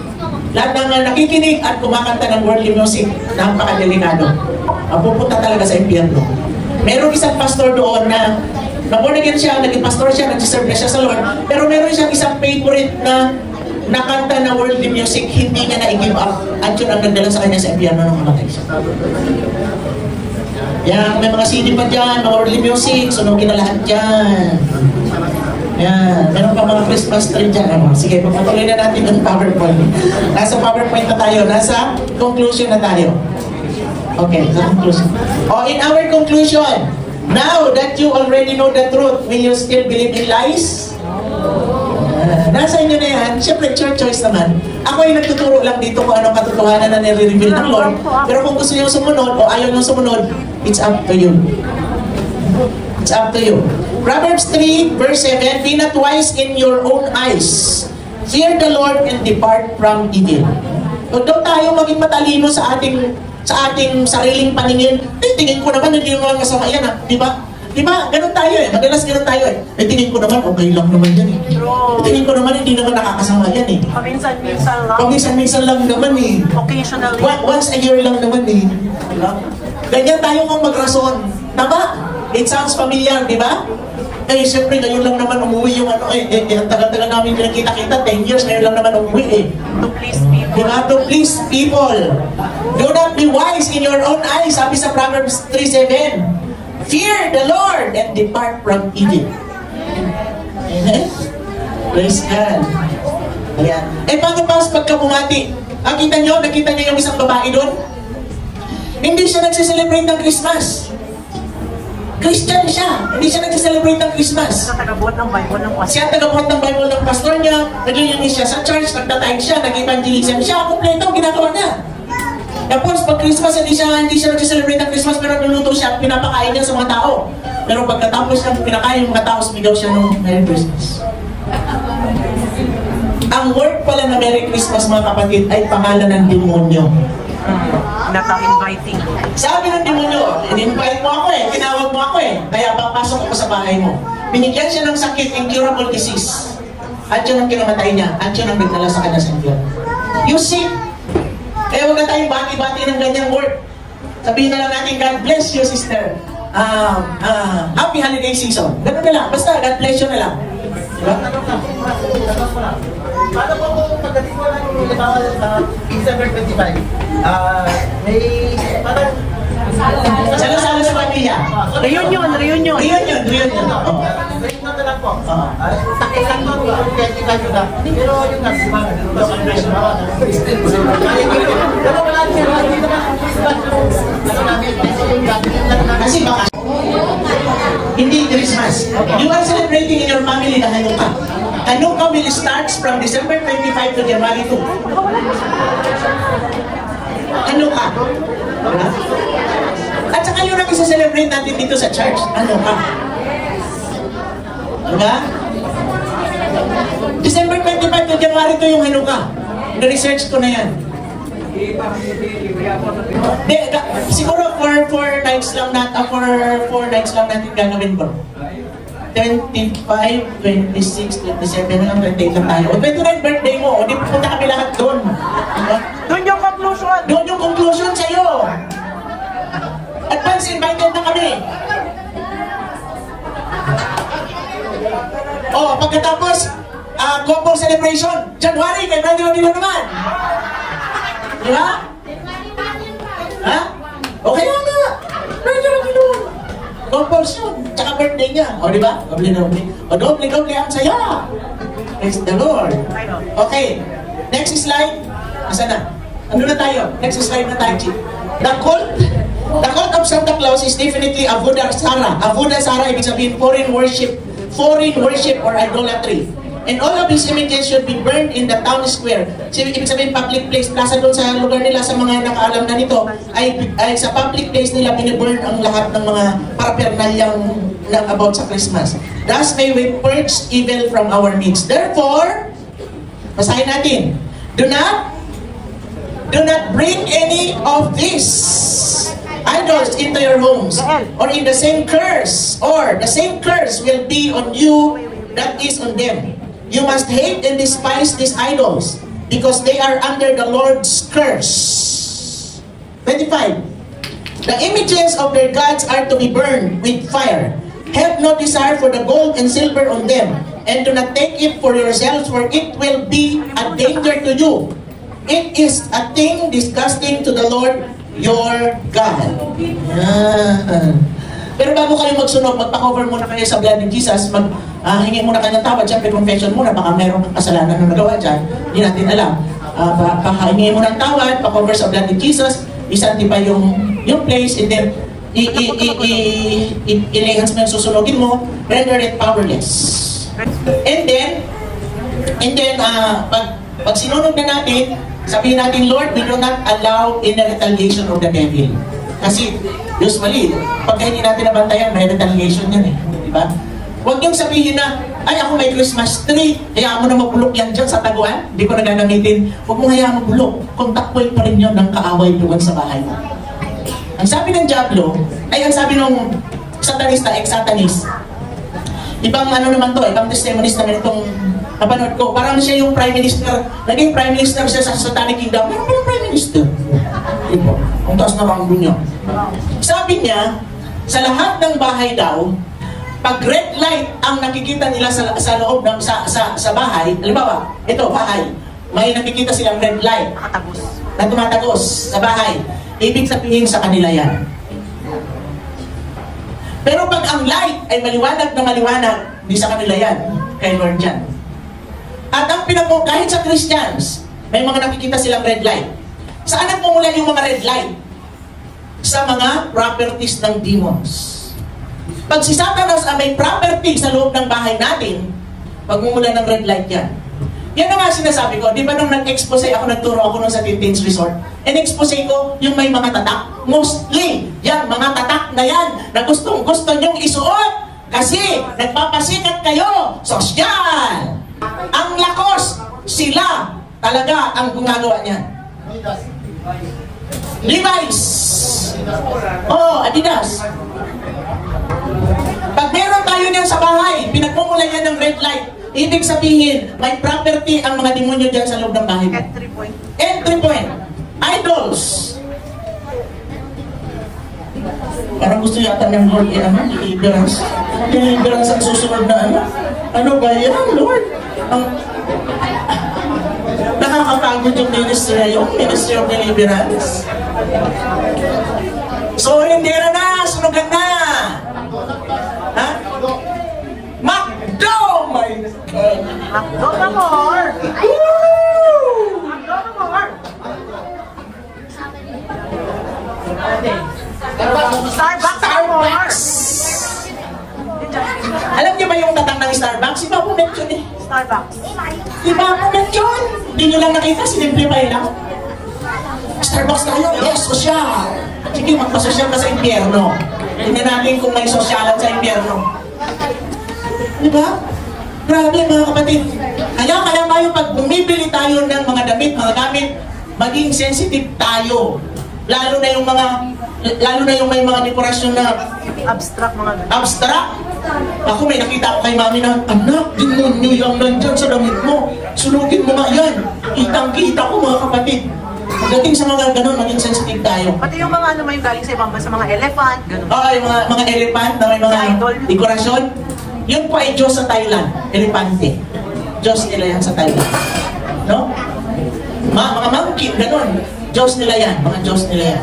Lahat ng nakikinig at kumakanta ng worldly music, napakadelikado. Ang pupunta talaga sa impyerno. Meron isang pastor doon na born again siya, naging pastor siya, nag-serve na siya sa Lord, pero meron siyang isang favorite na nakanta na worldly music, hindi niya na-give up. At yun ang nagdala sa kanya sa impyerno nung mamatay siya. Yan, may mga CD pa dyan, mga worldly music, sunugin na lahat dyan. Yan, meron pa mga Christmas tree dyan. Sige, pagpatuloy na natin ang PowerPoint. Nasa PowerPoint na tayo, nasa conclusion na tayo. Okay, sa conclusion. In our conclusion, now that you already know the truth, will you still believe in lies? Nasa inyo na yan. Siyempre, choice naman. Ako ay nagtuturo lang dito kung anong katotohanan na nire-reveal ng Lord. Pero kung gusto niyo sumunod o ayaw niyo sumunod, it's up to you. It's up to you. Proverbs 3 verse 7, be not wise in your own eyes. Fear the Lord and depart from evil. Huwag daw tayo maging matalino sa ating sariling paningin. Tingin ko naman, hindi naman kasama yan di ba? Di ba? Ganun tayo madalas ganun tayo tingin ko naman, okay lang naman yan Tingin ko naman, hindi naman nakakasama yan Paminsan-minsan lang. Paminsan-minsan lang naman Occasionally. Once a year lang naman Ganyan tayo kung magrason. Tama? It sounds familiar, di ba? Siyempre, ngayon lang naman umuwi yung ang tagal-tagal namin pinagkita-kita, 10 years, ngayon lang naman umuwi To please people. Diba? To please people. Do not be wise in your own eyes, sabi sa Proverbs 3:7. Fear the Lord and depart from evil. Amen? Praise God. Ayan. Paano pa pagka bumati? Nakita niyo yung isang babae doon? Hindi siya nagsiselebrate ng Christmas. Christian siya. Hindi siya nag-celebrate ng Christmas. Siya tagabuhat ng Bible ng pastor. Siya tagabuhat ng Bible ng pastor niya. Naglilinis siya sa church. Nagtatayag siya. Nag-evangelism siya. Kompleto. Ginagawa niya. Tapos pag Christmas, hindi siya nag-celebrate ng Christmas, pero niluluto siya at pinapakain niya sa mga tao. Pero pagkatapos niya pinakain yung mga tao, sumigaw siya ng Merry Christmas. Ang word pala na Merry Christmas, mga kapatid, ay pangalan ng demonyo. Naka-inviting. Sabi ng demonyo, in-invite mo ako tinawag mo ako kaya papasok ako sa bahay mo. Binigyan siya ng sakit, incurable disease. At yun ang kinamatay niya, at yun ang nagdala sa kanya sa impyerno. You see? Kaya huwag na tayong bati-bati ng ganyang word. Sabihin na lang natin, God bless you, sister. Happy holiday season. Ganun na lang. Basta, God bless you na lang. Diba? Paano po kung pagdating mo lang sa December 25? May parang Salo-salo sa pamilya. Reunion. Reunion. na lang po. Takilan mo, kaya nyo na. Pero yung nasiman, pero wala siya, hindi naman kasi baka hindi Christmas. You are celebrating in your family the Hanukkah. Hanukkah will starts from December 25 to January 2. Hanukkah. At saka yun ang isa-celebrate natin dito sa church. Ano ka? Diba? December 25 to January to yung Hanukkah. Na-research ko na yan. Siguro for 4 nights lang natin, for 4 nights lang natin gagawin bro. 25, 26, 27, 28 lang tayo. O 29 birthday mo, o di punta kami lahat doon. Doon yung conclusion. Doon yung conclusion sa'yo. Advance invited na kami. O, pagkatapos, couple celebration, January, kay Brother Odilo naman. Di ba? Ha? O kaya nga, Brother Odilo. Couples yun, tsaka birthday niya. O, di ba? Doble-doble. O, doble-doble ang saya. Praise the Lord. Okay, next slide. Asa na? Ano na tayo? Next slide na tayo, Chief. The cult of Santa Claus is definitely Avodah Zarah. Avodah Zarah, ibig sabihin foreign worship or idolatry. And all of these images should be burned in the town square. So, ibig sabihin public place, plaza doon sa lugar nila, sa mga nakaalam na nito, ay sa public place nila biniburn ang lahat ng mga parapernalyang about sa Christmas. Thus may we purge evil from our midst. Therefore, basahin natin, do not bring any of these idols into your homes, or in the same curse, will be on you that is on them. You must hate and despise these idols, because they are under the Lord's curse. 25. The images of their gods are to be burned with fire. Have no desire for the gold and silver on them, and do not take it for yourselves, for it will be a danger to you. It is a thing disgusting to the Lord your God. Pero bago kayo magsunog, magpa-cover muna kayo sa blood ni Jesus, hingi muna kayo ng tawad, siyempre confession muna, baka mayroong kasalanan na nagawa dyan, hindi natin alam. Hingi mo ng tawad, pa-cover sa blood ni Jesus, i-sanctify yung place, and then i-enhance mo yung susunogin mo, render it powerless. And then, pag sinunog na natin, sabihin natin, Lord, we do not allow any retaliation of the devil. Kasi, usually, pagka hindi natin nabantayan, may retaliation yan eh. Diba? Huwag niyong sabihin na, ay ako may Christmas tree, hayaan mo na magbulok yan dyan sa taguan, hindi ko na gagamitin. Huwag mong hayaan magbulok, kung takboy pa rin yun ng kaaway doon sa bahay mo. Ang sabi ng Diablo, ay ang sabi ng satanista, ex-satanist, ibang ano naman to, ibang testimonies naman itong napanood ko, parang siya yung prime minister, naging prime minister siya sa Satanic Kingdom, pero parang prime minister. Diba? Ang taas na ranggo niya. Sabi niya, sa lahat ng bahay daw, pag red light ang nakikita nila sa loob ng sa bahay, halimbawa, ito, bahay, may nakikita silang red light na tumatagos sa bahay, ibig sabihin sa kanila yan. Pero pag ang light ay maliwanag na maliwanag, di sa kanila yan, kay Lord yan. At ang kahit sa Christians, may mga nakikita silang red light. Saan nagmumula yung mga red light? Sa mga properties ng demons. Pag si Satanas ay may property sa loob ng bahay natin, pagmumula ng red light yan. Yan ang nga sinasabi ko, di ba nung nag-expose ako, nagturo ako nung sa Tintin's Resort, in-expose ko yung may mga tatak. Mostly, yung mga tatak na yan, na gustong-gusto nyong isuot, kasi nagpapasikat kayo, sosyal. Ang lakos, sila talaga ang gumagawa niyan. Levi's. Oh, Adidas. Pag meron tayo niyan sa bahay, pinagmumulan yan ng red light, ibig sabihin, may property ang mga demonyo dyan sa loob ng bahay mo. Entry point. Idols. Parang gusto yata ng Lord, deliverance. Deliverance ang susunod na ano? Ano ba yan, Lord? Nakakapagod yung ministry of deliverance. So, hindi na, sunugan na. Ha? McDo! My God! McDo na more! Woo! McDo na more! Starbucks! Alam niyo ba yung tatang ng Starbucks? Si Bapo mention eh. Starbucks. Si Bapo mention! Hindi niyo lang nakita, sinimplify lang. Mag-Starbucks tayo? Yes, sosyal! Sige, magpasosyal ka sa impyerno. Tingnan natin kung may sosyalan sa impyerno. Diba? Grabe mga kapatid. Kaya tayo pag bumibili tayo ng mga damit, mga gamit, maging sensitive tayo. Lalo na yung may mga dekorasyon na Abstract mga ganun. abstract. Ako may nakita ko kay mami na, anak, demonyo yung nandyan sa damit mo. Sunugin mo nga yan. Kitang-kita ko mga kapatid. Pagdating sa mga ganun, maging sensitive tayo. Pati yung mga ano may galing sa ibang bansa, mga elephant, ganun. Oo, yung mga elephant na may mga Idol. dekorasyon. Yun po ay Diyos sa Thailand. Elepante. Diyos nila yan sa Thailand. No? Mga monkey, ganun. Diyos nila yan. Mga Diyos nila yan.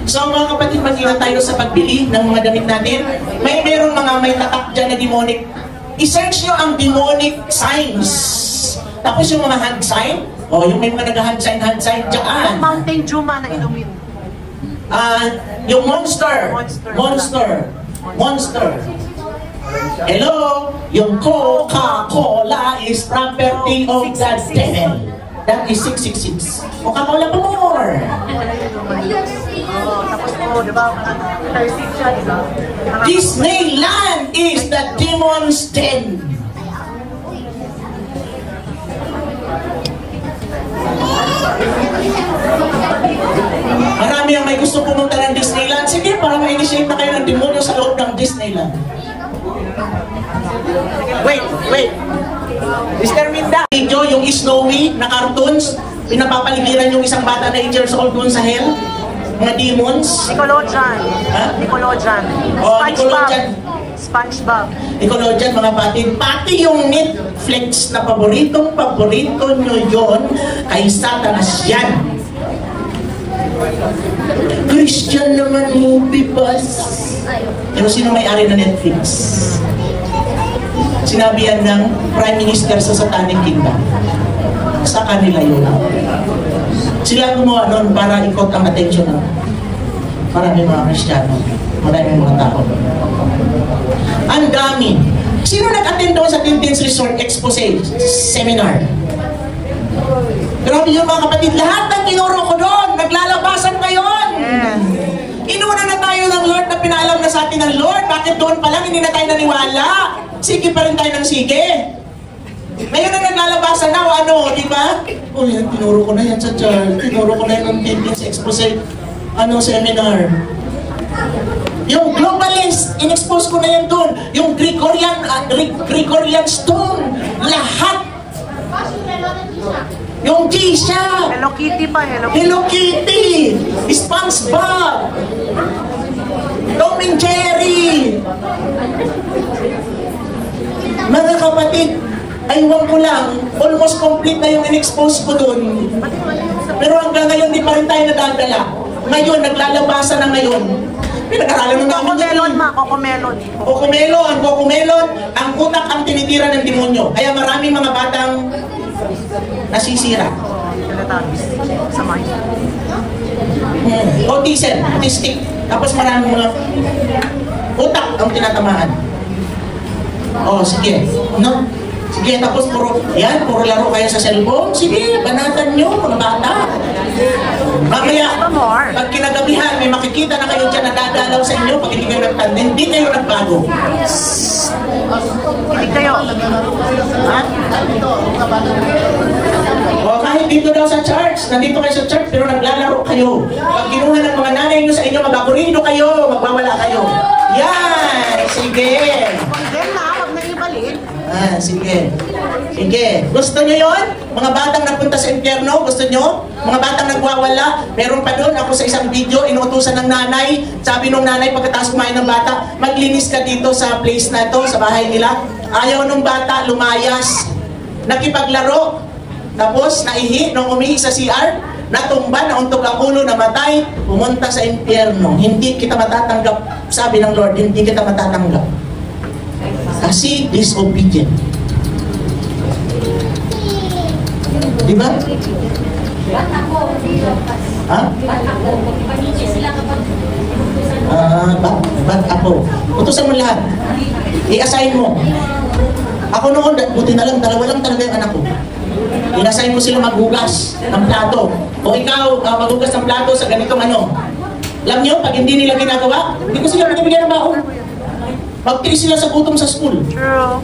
So mga kapatid, mag-ingat tayo sa pagbili ng mga damit natin. Meron mga may tatak dyan na demonic. I-search nyo ang demonic signs. Tapos yung mga hand sign, yung may mga nag-hand sign dyan. Mountain Dew na inumin. Yung monster. Hello, yung Coca-Cola is property of the devil. That is 666. Coca-Cola pa more. Tapos di ba? Thirsty siya, di ba? Disneyland is the demon's den. Marami ang may gusto pumunta ng Disneyland. Sige, para ma-initiate na kayo ng demonyo sa loob ng Disneyland. Wait. Mr. Minda, video yung Snowy na cartoons, pinapapaligiran yung isang bata na 8 years old doon sa hell, mga demons. Nickelodeon. Ha? Nickelodeon. Nickelodeon. SpongeBob. Nickelodeon, mga patid. Pati yung Netflix na paborito nyo yon kay Satanas yan. Christian naman movie bus. Pero sino may-ari na Netflix? Sinabi yan ng Prime Minister sa Satanic Kingdom. Sa kanila yun. Sila gumawa nun para ikot ang attention ng marami mga Kristiyano. Marami mga tao. Ang dami. Sino nag-attend doon sa Tintin's Resort Expose Seminar? Grabe yung mga kapatid. Lahat ng tinuro ko doon, naglalabasan ngayon. Inuna na tayo ng Lord na pinaalam na sa atin ng Lord. Bakit doon pa lang hindi na tayo naniwala? Sige pa rin tayo ng sige. Ngayon na naglalabasan na o ano, di ba? Oh, yan, tinuro ko na yan sa church. Tinuro ko na yan ng Tintin's Expose Seminar. Yung globalist, in-expose ko na yan doon. Yung Gregorian stone, lahat. Yung G-Shock. Hello Kitty pa, Hello Kitty. SpongeBob. Tom and Jerry. Mga kapatid, aywan ko lang, almost complete na yung in-expose ko doon. Pero hanggang ngayon, di pa rin tayo nadadala. Ngayon, naglalabasan na ngayon. Pinag-aralan na namin Cocomelon ma, Cocomelon. Cocomelon, ang utak ang tinitira ng demonyo. Kaya maraming mga batang nasisira. Teletubbies. Sa mind. Autistic. Tapos maraming mga utak ang tinatamaan. Sige. No? Sige, tapos puro laro kayo sa cellphone. Sige, banatan nyo, mga bata. Mamaya, pag kinagabihan, may makikita na kayo dyan na dadalaw sa inyo pag hindi kayo nagtanda. Hindi kayo nagbago. Hindi kayo. Ha? Kahit dito daw sa church, nandito kayo sa church, pero naglalaro kayo. Pag kinuha ng mga nanay nyo sa inyo, mag-aburido kayo, magwawala kayo. Yan! Sige! Condemn na, huwag na ibalik. Sige. Gusto nyo yun? Mga batang nagpunta sa impyerno, gusto nyo? Mga batang nagwawala, meron pa doon, ako sa isang video, inuutusan ng nanay, sabi nung nanay pagkatapos kumain ng bata, maglinis ka dito sa place na to, sa bahay nila. Ayaw nung bata, lumayas, nakipaglaro, tapos naihi, nung umihi sa CR, natumba, nauntog ang ulo, namatay, pumunta sa impyerno. Hindi kita matatanggap, sabi ng Lord, hindi kita matatanggap. Kasi disobedient. Diba? Ha? Ba't ako? Utusan mo lahat. I-assign mo. Ako noon, buti na lang, dalawa lang talaga yung anak ko. Inasign ko sila maghugas ng plato. O ikaw, maghugas ng plato sa ganitong ano. Alam nyo, pag hindi nila ginagawa, hindi ko sila binibigyan ng baon. Magtiis sila sa gutom sa school.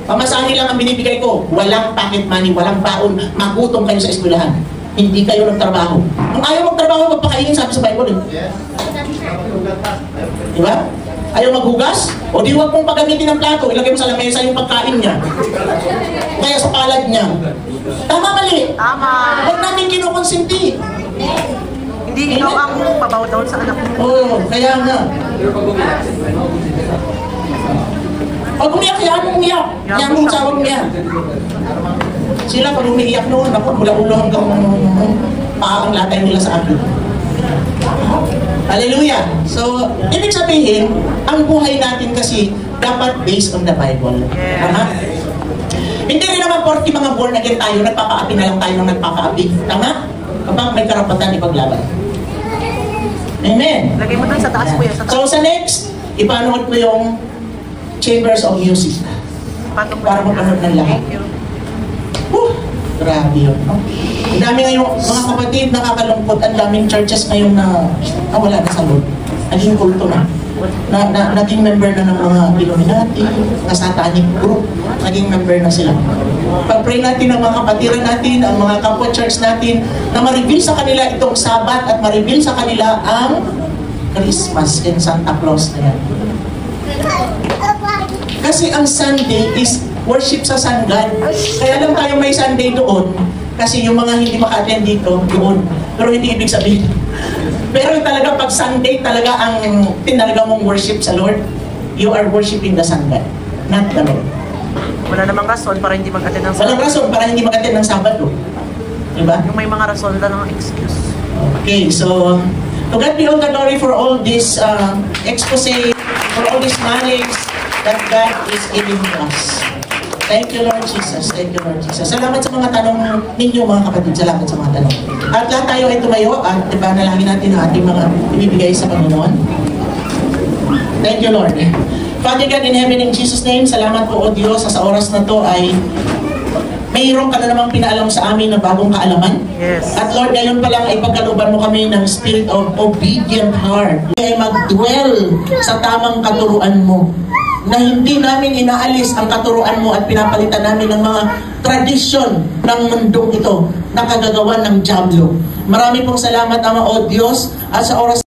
Pamasahe lang ang binibigay ko. Walang pocket money, walang baon. Magutom kayo sa eskwelahan. Hindi kayo nagtrabaho. Kung ayaw magtrabaho, magpakainin, sabi sa Bible. Diba? Ayaw maghugas? O di huwag mong pagamitin ng plato, ilagay mo sa lamesa yung pagkain niya. Kaya sa palad niya. Tama, mali? Tama. Huwag namin kinukonsinti. Hindi ikaw ang pabaw down sa anak mo. Oo, kaya nga. Pag umiyak, yan mong umiyak. Yan mong sawang umiyak. Sila pag umiiyak noon, ako mula ulo hanggang paang latay nila sa akin. Hallelujah! So, ibig sabihin, ang buhay natin kasi dapat based on the Bible. Tama? Hindi rin naman porti mga born again tayo, nagpapaapi na lang tayo ng nagpapaapi. Tama? Kapag may karapatan ipaglaban. Amen! Lagay mo dun sa taas po yan. So, sa next, ipanood mo yung Chambers of Music. Para mapanood ng lahat. Thank you. Grabe yun. No? Ang dami ngayon, mga kapatid, nakakalungkot. Ang daming churches ngayon na wala na sa Lord. Naging kulto na. Naging member na ng mga Illuminati, mga satanic group. Naging member na sila. Pag-pray natin ang mga kapatiran natin, ang mga kapwa church natin, na ma-reveal sa kanila itong Sabat at ma-reveal sa kanila ang Christmas and Santa Claus na yan. Kasi ang Sunday is worship sa Sun God. Kaya lang tayo may Sunday doon. Kasi yung mga hindi maka-attend dito, doon. Pero hindi ibig sabihin. Pero talaga pag Sunday talaga ang tinalaga mong worship sa Lord, you are worshiping the Sun God, not the Lord. Wala namang rason para hindi mag-attend ng Walang rason para hindi mag-attend ng Sabado. Diba? Yung may mga rason lang ng excuse. Okay, so to God be all the glory for all this expose, for all this knowledge that God is giving to us. Thank you, Lord Jesus. Thank you, Lord Jesus. Salamat sa mga tanong ninyo, mga kapatid. Salamat sa mga tanong. At lahat tayo ay tumayo at ipanalangin natin ang ating mga ibibigay sa Panginoon. Thank you, Lord. Father God in heaven, in Jesus' name, salamat po, O Diyos, sa oras na to ay mayroon ka na namang pinaalam sa amin na bagong kaalaman. Yes. At Lord, ngayon pa lang ay pagkalooban mo kami ng spirit of obedient heart. Ay mag-dwell sa tamang katuruan mo. Na hindi namin inaalis ang katuruan mo at pinapalitan namin ng mga tradisyon ng mundong ito na kagagawa ng dyablo. Marami pong salamat, Ama o Diyos, at sa oras